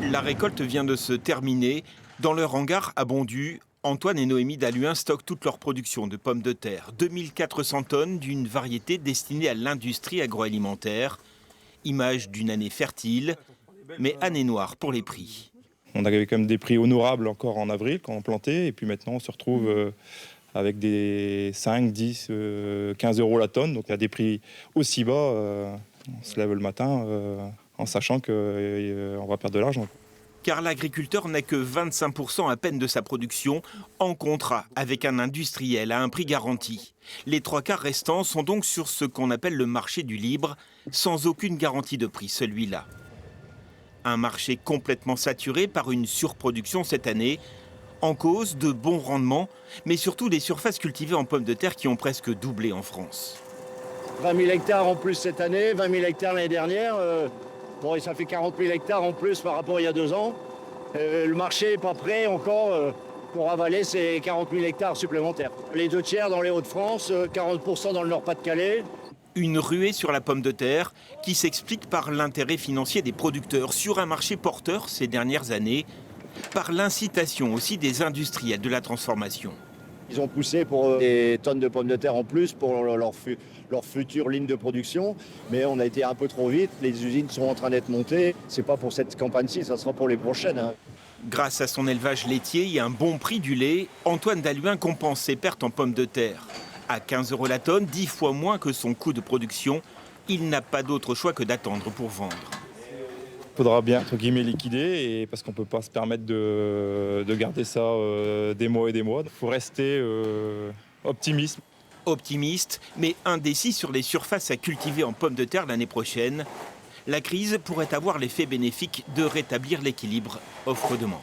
La récolte vient de se terminer. Dans leur hangar à Bondu, Antoine et Noémie Dalluin stockent toute leur production de pommes de terre. 2400 tonnes d'une variété destinée à l'industrie agroalimentaire. Image d'une année fertile, mais année noire pour les prix. On avait quand même des prix honorables encore en avril quand on plantait. Et puis maintenant, on se retrouve avec des 5, 10, 15 euros la tonne. Donc il y a des prix aussi bas. On se lève le matin en sachant qu'on va perdre de l'argent. Car l'agriculteur n'a que 25% à peine de sa production en contrat avec un industriel à un prix garanti. Les 3/4 restants sont donc sur ce qu'on appelle le marché du libre, sans aucune garantie de prix, celui-là. Un marché complètement saturé par une surproduction cette année, en cause de bons rendements, mais surtout des surfaces cultivées en pommes de terre qui ont presque doublé en France. 20 000 hectares en plus cette année, 20 000 hectares l'année dernière. Bon, et ça fait 40 000 hectares en plus par rapport à il y a 2 ans. Le marché n'est pas prêt encore pour avaler ces 40 000 hectares supplémentaires. Les 2/3 dans les Hauts-de-France, 40% dans le Nord-Pas-de-Calais. Une ruée sur la pomme de terre qui s'explique par l'intérêt financier des producteurs sur un marché porteur ces dernières années, par l'incitation aussi des industriels de la transformation. Ils ont poussé pour des tonnes de pommes de terre en plus pour leur future ligne de production. Mais on a été un peu trop vite, les usines sont en train d'être montées. C'est pas pour cette campagne-ci, ça sera pour les prochaines. Grâce à son élevage laitier et un bon prix du lait, Antoine Dalluin compense ses pertes en pommes de terre. À 15 euros la tonne, 10 fois moins que son coût de production, il n'a pas d'autre choix que d'attendre pour vendre. Il faudra bien, entre guillemets, liquider, parce qu'on ne peut pas se permettre de garder ça des mois et des mois. Il faut rester optimiste. Optimiste, mais indécis sur les surfaces à cultiver en pommes de terre l'année prochaine. La crise pourrait avoir l'effet bénéfique de rétablir l'équilibre offre-demande.